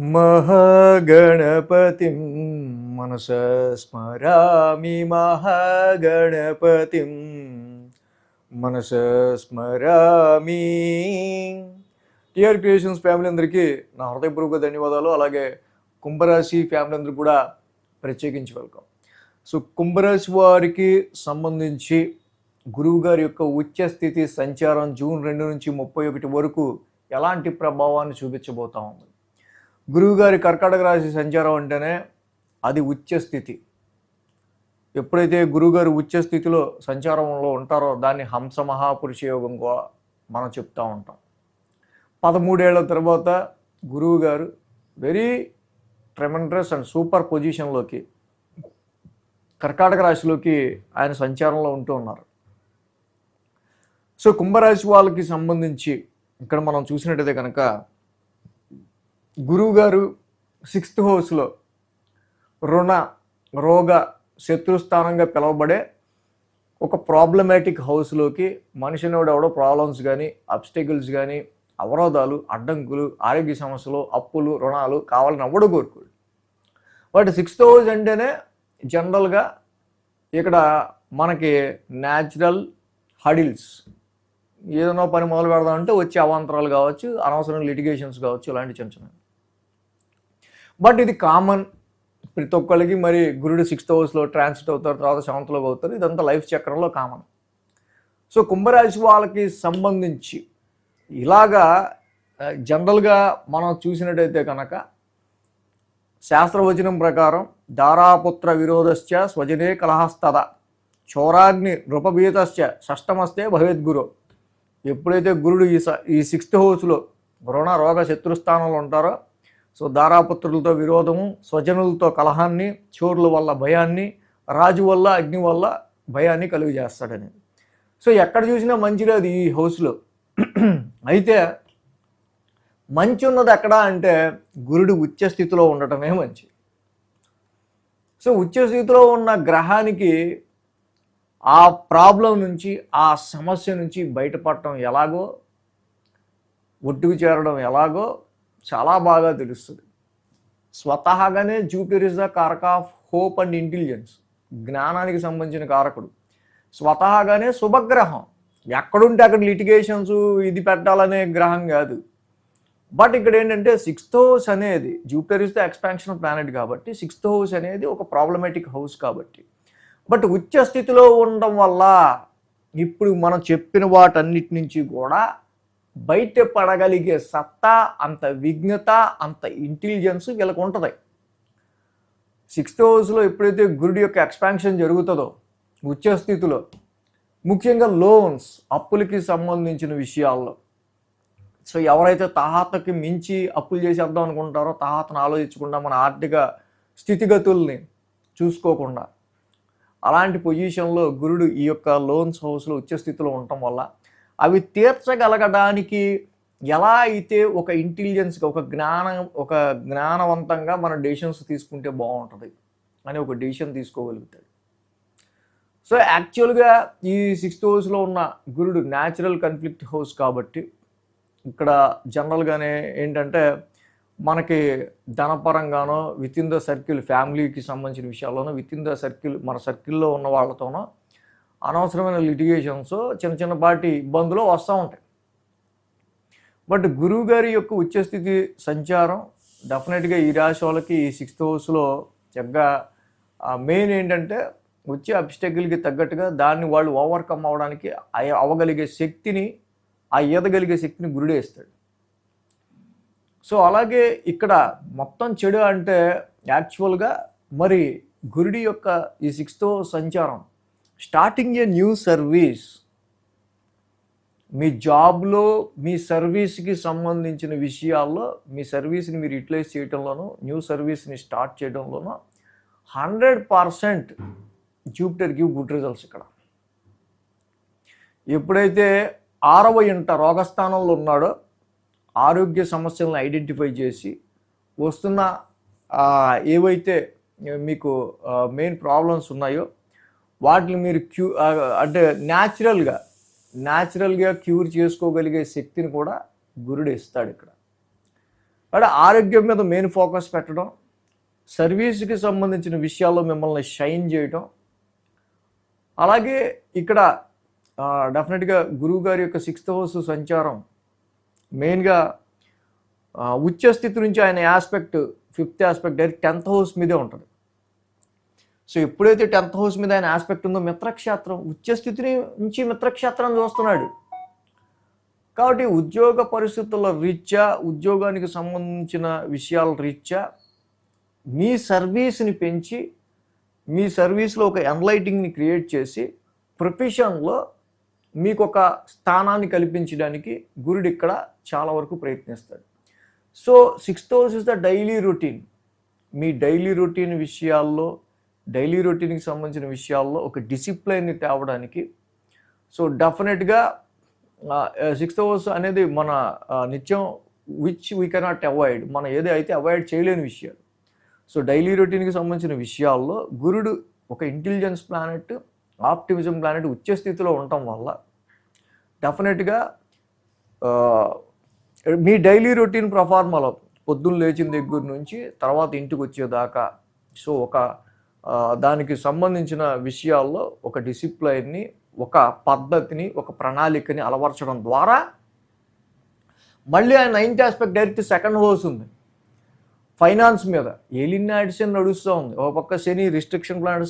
మహాగణపతిం మనసా స్మరామి మహాగణపతిం మనసా స్మరామి. TR creations family అందరికీ నా హృదయపూర్వక ధన్యవాదాలు. అలాగే కుంభరాశి ఫ్యామిలీ అందరూ కూడా ప్రత్యేకించి వెల్కమ్. సో కుంభరాశి వారికి సంబంధించి గురువు గారి యొక్క ఉచ్చ స్థితి సంచారం జూన్ 2 నుంచి 31 వరకు ఎలాంటి ప్రభావాన్ని చూపించబోతా ఉంది. గురువుగారి కర్కాటక రాశి సంచారం అంటేనే అది ఉచ్చ స్థితి. ఎప్పుడైతే గురువుగారు ఉచ్చ స్థితిలో సంచారంలో ఉంటారో దాన్ని హంస మహాపురుష యోగంగా మనం చెప్తూ ఉంటాం. 13 ఏళ్ల తర్వాత గురువుగారు వెరీ ట్రెమెండ్రస్ అండ్ సూపర్ పొజిషన్లోకి కర్కాటక రాశిలోకి ఆయన సంచారంలో ఉంటూ ఉన్నారు. సో కుంభరాశి వాళ్ళకి సంబంధించి ఇక్కడ మనం చూసినట్టయితే కనుక గురువుగారు 6th హౌస్లో రుణ రోగ శత్రుస్థానంగా పిలువబడే ఒక ప్రాబ్లమాటిక్ హౌస్లోకి మనిషిని ఎవడో ప్రాబ్లమ్స్ కానీ అబ్స్టెకల్స్ కానీ అవరోధాలు అడ్డంకులు ఆరోగ్య సమస్యలు అప్పులు రుణాలు కావాలని అవ్వడు కోరుకోడు. బట్ 6th హౌస్ అంటేనే జనరల్గా ఇక్కడ మనకి న్యాచురల్ హడిల్స్, ఏదైనా పని మొదలు పెడదామంటే వచ్చే అవాంతరాలు కావచ్చు, అనవసరం లిటిగేషన్స్ కావచ్చు, ఇలాంటి చిన్న చిన్న. బట్ ఇది కామన్ ప్రతి ఒక్కరికి. మరి గురుడు 6th హౌస్లో ట్రాన్సిట్ అవుతారు, తర్వాత 7th లోకి అవుతారు. ఇదంతా లైఫ్ చక్రంలో కామన్. సో కుంభరాశి వాళ్ళకి సంబంధించి ఇలాగా జనరల్గా మనం చూసినట్టయితే కనుక శాస్త్రవచనం ప్రకారం దారాపుత్ర విరోధశ్చ స్వజనే కలహస్తద చోరాగ్ని నృపభీతశ్చ షష్టమస్తే భవేద్గురు. ఎప్పుడైతే గురుడు ఈ 6th హౌస్లో రుణ రోగ శత్రుస్థానంలో ఉంటారో, సో దారాపుత్రులతో విరోధము, స్వజనులతో కలహాన్ని, చోరుల వల్ల భయాన్ని, రాజు వల్ల అగ్ని వల్ల భయాన్ని కలుగు చేస్తాడనేది. సో ఎక్కడ చూసినా మంచి లేదు ఈ హౌస్లో. అయితే మంచి ఉన్నది ఎక్కడ అంటే గురుడు ఉచ్చ స్థితిలో ఉండటమే మంచి. సో ఉచ్చ స్థితిలో ఉన్న గ్రహానికి ఆ ప్రాబ్లం నుంచి, ఆ సమస్య నుంచి బయటపడటం ఎలాగో, ఒడ్డుకు చేరడం ఎలాగో చాలా బాగా తెలుస్తుంది. స్వతహాగానే జూపిటర్ ఇస్ ద కారక ఆఫ్ హోప్ అండ్ ఇంటెలిజెన్స్, జ్ఞానానికి సంబంధించిన కారకుడు. స్వతహాగానే శుభగ్రహం, ఎక్కడుంటే అక్కడ లిటిగేషన్స్ ఇది పెట్టాలనే గ్రహం కాదు. బట్ ఇక్కడ ఏంటంటే 6th హౌస్ అనేది Jupiter is the expansion planet కాబట్టి 6th హౌస్ అనేది ఒక ప్రాబ్లమాటిక్ హౌస్ కాబట్టి. బట్ ఉచ్చ స్థితిలో ఉండడం వల్ల ఇప్పుడు మనం చెప్పిన వాటన్నిటి నుంచి కూడా బయట పడగలిగే సత్తా, అంత విఘ్నత, అంత ఇంటెలిజెన్స్ వీళ్ళకు ఉంటుంది. 6th హౌస్లో ఎప్పుడైతే గురుడి యొక్క ఎక్స్పాన్షన్ జరుగుతుందో ఉచ్చ స్థితిలో, ముఖ్యంగా లోన్స్ అప్పులకి సంబంధించిన విషయాల్లో, సో ఎవరైతే తాహతకి మించి అప్పులు చేసేద్దాం అనుకుంటారో, తాహతను ఆలోచించకుండా మన ఆర్థిక స్థితిగతుల్ని చూసుకోకుండా అలాంటి పొజిషన్లో గురుడు ఈ యొక్క లోన్స్ హౌస్లో ఉచ్చస్థితిలో ఉండటం వల్ల అవి తీర్చగలగడానికి ఎలా అయితే ఒక ఇంటెలిజెన్స్గా, ఒక జ్ఞానవంతంగా మన డెసిషన్స్ తీసుకుంటే బాగుంటుంది అని ఒక డెసిషన్ తీసుకోగలుగుతాడు. సో యాక్చువల్గా ఈ 6th హౌస్లో ఉన్న గురుడు న్యాచురల్ కన్ఫ్లిక్ట్ హౌస్ కాబట్టి ఇక్కడ జనరల్గానే ఏంటంటే మనకి ధనపరంగానో, విత్ ఇన్ ద సర్కిల్ ఫ్యామిలీకి సంబంధించిన విషయాల్లోనో, విత్ ఇన్ ద సర్కిల్ మన సర్కిల్లో ఉన్న వాళ్ళతోనో అనవసరమైన లిటిగేషన్స్, చిన్న చిన్నపాటి ఇబ్బందులు వస్తూ ఉంటాయి. బట్ గురువు గారి యొక్క ఉచ్చస్థితి సంచారం డెఫినెట్గా ఈ రాశి వాళ్ళకి ఈ 6th హౌస్లో చక్కగా మెయిన్ ఏంటంటే వచ్చే అబ్స్టెకల్కి తగ్గట్టుగా దాన్ని వాళ్ళు ఓవర్కమ్ అవ్వడానికి అవ్వగలిగే శక్తిని, ఆ ఈదగలిగే శక్తిని గురుడే ఇస్తాడు. సో అలాగే ఇక్కడ మొత్తం చెడు అంటే యాక్చువల్గా మరి గురుడి యొక్క ఈ 6th సంచారం స్టార్టింగ్ ఏ న్యూ సర్వీస్, మీ జాబ్లో మీ సర్వీస్కి సంబంధించిన విషయాల్లో మీ సర్వీస్ని మీరు యూటిలైజ్ చేయడంలోనూ, న్యూ సర్వీస్ని స్టార్ట్ చేయడంలోనూ 100% జూపిటర్ గివ్ గుడ్ రిజల్ట్స్. ఇక్కడ ఎప్పుడైతే 6వ ఇంట రోగస్థానంలో ఉన్నాడో ఆరోగ్య సమస్యలను ఐడెంటిఫై చేసి వస్తున్న ఏవైతే మీకు మెయిన్ ప్రాబ్లమ్స్ ఉన్నాయో వాటిని మీరు అంటే న్యాచురల్గా క్యూర్ చేసుకోగలిగే శక్తిని కూడా గురుడు ఇస్తాడు ఇక్కడ. అంటే ఆరోగ్యం మీద మెయిన్ ఫోకస్ పెట్టడం, సర్వీస్కి సంబంధించిన విషయాల్లో మిమ్మల్ని షైన్ చేయడం. అలాగే ఇక్కడ డెఫినెట్గా గురువు గారి యొక్క 6th హౌస్ సంచారం మెయిన్గా ఉచ్చ స్థితి నుంచి ఆయన aspect 5th aspect direct 10th house మీదే ఉంటుంది. సో ఎప్పుడైతే 10th హౌస్ మీద ఆయన ఆస్పెక్ట్ ఉందో మిత్రక్షేత్రం, ఉచ్చస్థితిని నుంచి మిత్రక్షేత్రం చూస్తున్నాడు. కాబట్టి ఉద్యోగ పరిస్థితుల రీత్యా, ఉద్యోగానికి సంబంధించిన విషయాల రీత్యా మీ సర్వీస్ని పెంచి, మీ సర్వీస్లో ఒక ఎన్లైటింగ్ని క్రియేట్ చేసి, ప్రొఫెషన్లో మీకు ఒక స్థానాన్ని కల్పించడానికి గురుడు ఇక్కడ చాలా వరకు ప్రయత్నిస్తాడు. So 6th house is the daily routine. Me daily routine విషయాల్లో, డైలీ రొటీన్కి సంబంధించిన విషయాల్లో ఒక డిసిప్లైన్ని తేవడానికి. సో డెఫినెట్గా 6th హౌస్ అనేది మన నిత్యం విచ్ వీ కెనాట్ అవాయిడ్, మనం ఏదైతే అవాయిడ్ చేయలేని విషయాలు. సో డైలీ రొటీన్కి సంబంధించిన విషయాల్లో గురుడు ఒక ఇంటెలిజెన్స్ ప్లానెట్, ఆప్టిమిజం ప్లానెట్ ఉచ్చ స్థితిలో ఉండటం వల్ల డెఫినెట్గా మీ డైలీ రొటీన్ ప్రొఫార్మాలో పొద్దున్న లేచిన దగ్గర నుంచి తర్వాత ఇంటికి వచ్చేదాకా సో ఒక దానికి సంబంధించిన విషయాల్లో ఒక డిసిప్లైన్ని, ఒక పద్ధతిని, ఒక ప్రణాళికని అలవర్చడం ద్వారా మళ్ళీ ఆయన 9th aspect direct 2nd house ఉంది ఫైనాన్స్ మీద. ఏలియన్ యాడిషన్ నడుస్తూ ఉంది. ఒక పక్క శని రిస్ట్రిక్షన్ ప్లానెట్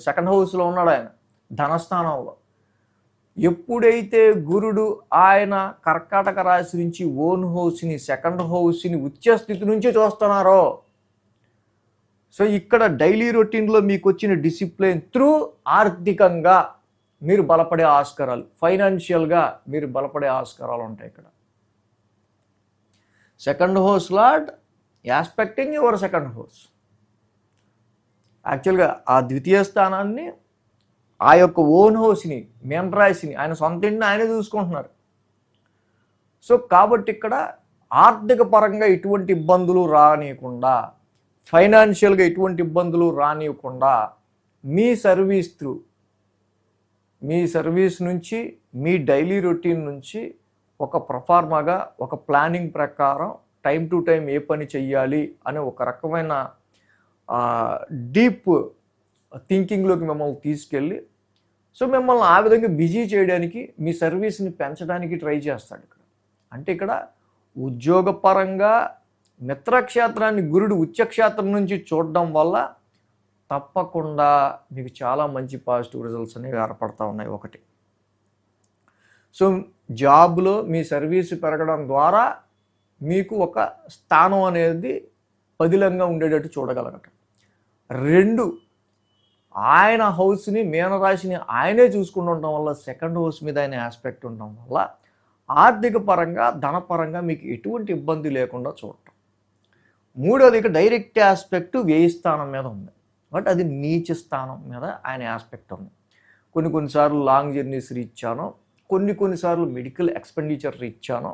2nd హౌస్లో ఉన్నాడు ఆయన ధనస్థానంలో. ఎప్పుడైతే గురుడు ఆయన కర్కాటక రాశి నుంచి ఓన్ హౌస్ని, 2nd హౌస్ని ఉచ్చ స్థితి నుంచి చూస్తున్నారో, సో ఇక్కడ డైలీ రొటీన్లో మీకు వచ్చిన డిసిప్లిన్ త్రూ ఆర్థికంగా మీరు బలపడే ఆస్కారాలు, ఫైనాన్షియల్గా మీరు బలపడే ఆస్కారాలు ఉంటాయి. ఇక్కడ 2nd house lord aspecting your 2nd house. యాక్చువల్గా ఆ ద్వితీయ స్థానాన్ని, ఆ యొక్క ఓన్ హౌస్ని, మేనరాశిని, ఆయన సొంత ఇంటిని ఆయనే చూసుకుంటున్నారు. సో కాబట్టి ఇక్కడ ఆర్థిక పరంగా ఎటువంటి ఇబ్బందులు రానియకుండా, ఫైనాన్షియల్గా ఎటువంటి ఇబ్బందులు రానివ్వకుండా మీ సర్వీస్ త్రూ, మీ సర్వీస్ నుంచి, మీ డైలీ రొటీన్ నుంచి ఒక ప్రొఫార్మాగా, ఒక ప్లానింగ్ ప్రకారం టైం టు టైం ఏ పని చెయ్యాలి అనే ఒక రకమైన డీప్ థింకింగ్లోకి మిమ్మల్ని తీసుకెళ్ళి, సో మిమ్మల్ని ఆ విధంగా బిజీ చేయడానికి, మీ సర్వీస్ని పెంచడానికి ట్రై చేస్తాడు ఇక్కడ. అంటే ఇక్కడ ఉద్యోగపరంగా మిత్రక్షేత్రాన్ని గురుడు ఉచ్చక్షేత్రం నుంచి చూడడం వల్ల తప్పకుండా మీకు చాలా మంచి పాజిటివ్ రిజల్ట్స్ అనేవి ఏర్పడతా ఉన్నాయి. ఒకటి, సో జాబ్లో మీ సర్వీస్ పెరగడం ద్వారా మీకు ఒక స్థానం అనేది పదిలంగా ఉండేటట్టు చూడగలగటం. 2, ఆయన హౌస్ని, మీనరాశిని ఆయనే చూసుకుంటుండటం వల్ల, 2nd హౌస్ మీద ఆయన ఆస్పెక్ట్ ఉండడం వల్ల ఆర్థిక పరంగా, ధనపరంగా మీకు ఎటువంటి ఇబ్బంది లేకుండా చూడటం. 3వది ఇక డైరెక్ట్ ఆస్పెక్ట్ వ్యయ స్థానం మీద ఉంది. బట్ అది నీచ స్థానం మీద ఆయన ఆస్పెక్ట్ ఉంది. కొన్నిసార్లు లాంగ్ జర్నీస్ రీచ్చానో, కొన్నిసార్లు మెడికల్ ఎక్స్పెండిచర్ రీచ్చానో,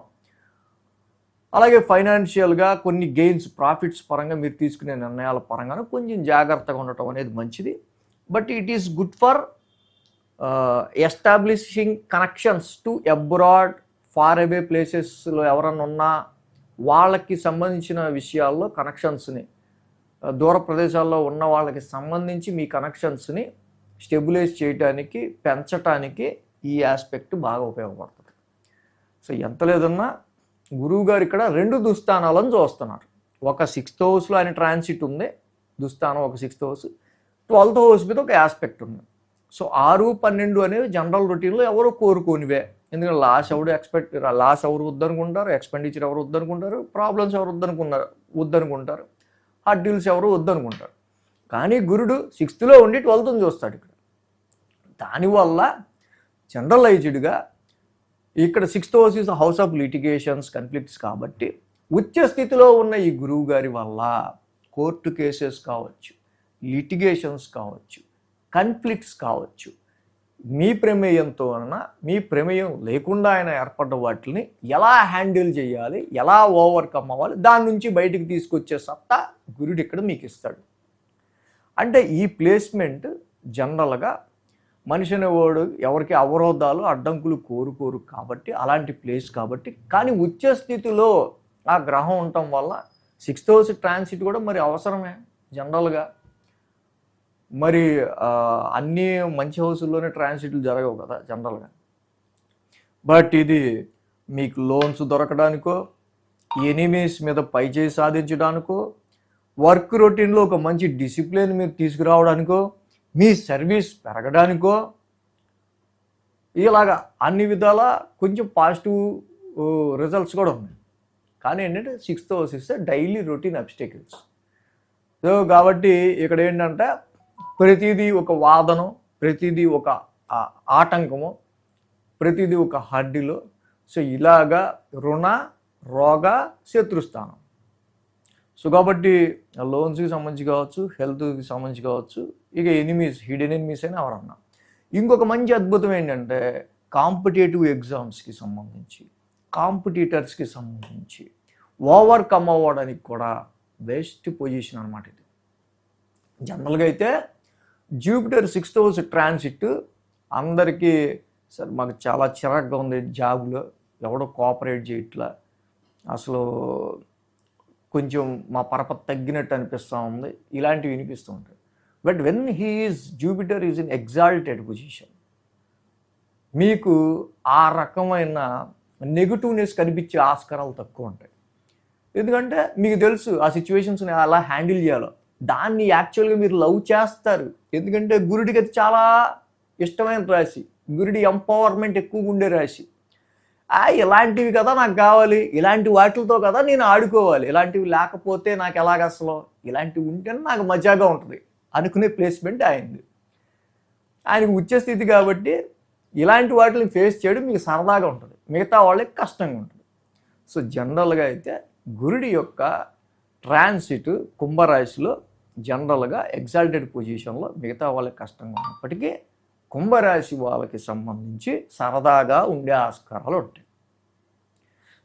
అలాగే ఫైనాన్షియల్గా కొన్ని గెయిన్స్, ప్రాఫిట్స్ పరంగా మీరు తీసుకునే నిర్ణయాల పరంగానూ కొంచెం జాగ్రత్తగా ఉండటం అనేది మంచిది. But it is good for establishing connections to abroad, far away ప్లేసెస్లో ఎవరన్నా ఉన్నా వాళ్ళకి సంబంధించిన విషయాల్లో కనెక్షన్స్ని, దూర ప్రదేశాల్లో ఉన్న వాళ్ళకి సంబంధించి మీ కనెక్షన్స్ని స్టెబిలైజ్ చేయడానికి, పెంచడానికి ఈ ఆస్పెక్ట్ బాగా ఉపయోగపడుతుంది. సో ఎంత లేదన్నా గురువు గారు ఇక్కడ 2 దుస్థానాలను చూస్తున్నారు. ఒక 6th హౌస్లో ఆయన ట్రాన్సిట్ ఉంది, దుస్థానం ఒక 6th హౌస్, 12th హౌస్ మీద ఒక ఆస్పెక్ట్ ఉంది. సో 6, 12 అనేవి జనరల్ రొటీన్లో ఎవరు కోరుకోనివే. ఎందుకంటే లాస్ ఎవరు వద్దనుకుంటారు, ఎక్స్పెండిచర్ ఎవరు వద్దనుకుంటారు, ప్రాబ్లమ్స్ ఎవరు వద్దనుకుంటారు, హర్డిల్స్ ఎవరు వద్దనుకుంటారు. కానీ గురుడు 6th ఉండి 12th చూస్తాడు ఇక్కడ. దానివల్ల జనరలైజ్డ్గా ఇక్కడ 6th house is house of litigations, conflicts. కాబట్టి ఉచ్చ స్థితిలో ఉన్న ఈ గురువు గారి వల్ల కోర్టు కేసెస్ కావచ్చు, లిటిగేషన్స్ కావచ్చు, కన్ఫ్లిక్ట్స్ కావచ్చు, మీ ప్రమేయంతో మీ ప్రమేయం లేకుండా ఆయన ఏర్పడ్డ వాటిని ఎలా హ్యాండిల్ చేయాలి, ఎలా ఓవర్కమ్ అవ్వాలి, దాని నుంచి బయటికి తీసుకొచ్చే సత్తా గురుడు ఇక్కడ మీకు ఇస్తాడు. అంటే ఈ ప్లేస్మెంట్ జనరల్గా మనిషి అనేవాడు ఎవరికి అవరోధాలు, అడ్డంకులు కోరుకోరు కాబట్టి, అలాంటి ప్లేస్ కాబట్టి. కానీ ఉచ్చ స్థితిలో ఆ గ్రహం ఉండటం వల్ల 6th హౌస్ ట్రాన్సిట్ కూడా మరి అవసరమే జనరల్గా. మరి అన్ని మంచి హౌసుల్లోనే ట్రాన్సిట్లు జరగవు కదా జనరల్గా. బట్ ఇది మీకు లోన్స్ దొరకడానికో, ఎనిమీస్ మీద పైచేయి సాధించడానికో, వర్క్ రొటీన్లో ఒక మంచి డిసిప్లిన్ మీరు తీసుకురావడానికో, మీ సర్వీస్ పెరగడానికో, ఇలాగా అన్ని విధాల కొంచెం పాజిటివ్ రిజల్ట్స్ కూడా ఉన్నాయి. కానీ ఏంటంటే 6th హౌస్ ఇస్తే డైలీ రొటీన్ అబ్స్టెకల్స్. సో కాబట్టి ఇక్కడ ఏంటంటే ప్రతిదీ ఒక వాదనం, ప్రతిదీ ఒక ఆటంకము, ప్రతిదీ ఒక హడ్డిలో. సో ఇలాగా రుణ, రోగ, శత్రుస్థానం. సో కాబట్టి లోన్స్కి సంబంధించి కావచ్చు, హెల్త్కి సంబంధించి కావచ్చు, ఇక ఎనిమీస్, హిడెన్ ఎనిమీస్ అయినా ఎవరన్నా. ఇంకొక మంచి అద్భుతం ఏంటంటే కాంపిటేటివ్ ఎగ్జామ్స్కి సంబంధించి, కాంపిటీటర్స్కి సంబంధించి ఓవర్కమ్ అవ్వడానికి కూడా బెస్ట్ పొజిషన్ అనమాట ఇది. జనరల్గా అయితే జూపిటర్ 6th హౌస్ ట్రాన్సిట్ అందరికీ సార్ మాకు చాలా చిరాగ్గా ఉంది, జాబ్లో ఎవడో కోఆపరేట్ చేయట్లా, అసలు కొంచెం మా పరపతి తగ్గినట్టు అనిపిస్తూ ఉంది, ఇలాంటివి వినిపిస్తూ ఉంటాయి. But when Jupiter is in exalted position, మీకు ఆ రకమైన నెగిటివ్నెస్ కనిపించే ఆస్కారాలు తక్కువ ఉంటాయి. ఎందుకంటే మీకు తెలుసు ఆ సిచ్యువేషన్స్ని అలా హ్యాండిల్ చేయాలో. దాన్ని యాక్చువల్గా మీరు లవ్ చేస్తారు, ఎందుకంటే గురుడికి అది చాలా ఇష్టమైన రాశి, గురుడి ఎంపవర్మెంట్ ఎక్కువగా ఉండే రాశి. ఇలాంటివి కదా నాకు కావాలి, ఇలాంటి వాటితో కదా నేను ఆడుకోవాలి, ఇలాంటివి లేకపోతే నాకు ఎలాగ అసలు, ఇలాంటివి ఉంటేనే నాకు మజాగా ఉంటుంది అనుకునే ప్లేస్మెంట్ ఆయనది. ఆయనకు ఉచ్చ స్థితి కాబట్టి ఇలాంటి వాటిని ఫేస్ చేయడం మీకు సరదాగా ఉంటుంది, మిగతా వాళ్ళకి కష్టంగా ఉంటుంది. సో జనరల్గా అయితే గురుడి యొక్క ట్రాన్సిట్ కుంభరాశిలో జనరల్గా ఎగ్జాల్టెడ్ పొజిషన్లో మిగతా వాళ్ళకి కష్టంగా ఉన్నప్పటికీ కుంభరాశి వాళ్ళకి సంబంధించి సరదాగా ఉండే ఆస్కారాలు ఉంటాయి.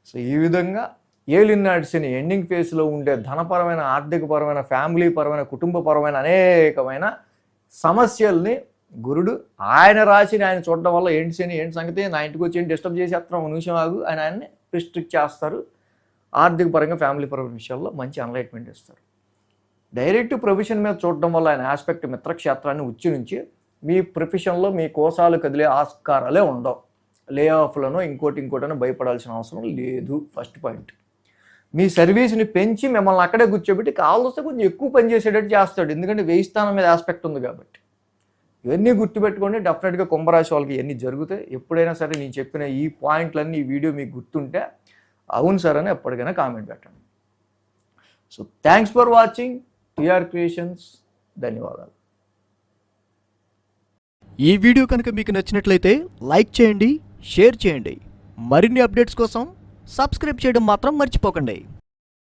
సో ఈ విధంగా ఏలినాటి శని ఎండింగ్ ఫేజ్లో ఉండే ధనపరమైన, ఆర్థికపరమైన, ఫ్యామిలీ పరమైన, కుటుంబపరమైన అనేకమైన సమస్యల్ని గురుడు ఆయన రాశిని ఆయన చూడడం వల్ల ఏంటి శని ఏంటి సంగతి, నా ఇంటికి వచ్చి ఏంటి డిస్టర్బ్ చేసేస్తాం, ఒక నిమిషం ఆగు ఆయన ఆయన్ని రిస్ట్రిక్ట్ చేస్తారు. ఆర్థిక పరంగా, ఫ్యామిలీ పరమైన విషయాల్లో మంచి ఎన్లైట్మెంట్ ఇస్తారు. డైరెక్ట్ ప్రొఫెషన్ మీద చూడడం వల్ల ఆయన ఆస్పెక్ట్ మిత్రక్షేత్రాన్ని ఉచ్చి నుంచి మీ ప్రొఫెషన్లో మీ కోసాలు కదిలే ఆస్కారాలే ఉండవు. లే ఆఫ్లను ఇంకోటినో భయపడాల్సిన అవసరం లేదు. ఫస్ట్ పాయింట్, మీ సర్వీస్ని పెంచి మిమ్మల్ని అక్కడే కూర్చోబెట్టి కావాల్సి కొంచెం ఎక్కువ పని చేసేటట్టు చేస్తాడు, ఎందుకంటే 1000 స్థానం మీద ఆస్పెక్ట్ ఉంది కాబట్టి. ఇవన్నీ గుర్తుపెట్టుకోండి. డెఫినెట్గా కుంభరాశి వాళ్ళకి ఇవన్నీ జరుగుతాయి. ఎప్పుడైనా సరే నేను చెప్పిన ఈ పాయింట్లన్నీ ఈ వీడియో మీకు గుర్తుంటే అవును సార్ అని ఎప్పటికైనా కామెంట్ పెట్టండి. So thanks for watching TR creations. ధన్యవాదాలు. ఈ వీడియో కనుక మీకు నచ్చినట్లయితే లైక్ చేయండి, షేర్ చేయండి. మరిన్ని అప్డేట్స్ కోసం సబ్స్క్రైబ్ చేయడం మాత్రం మర్చిపోకండి.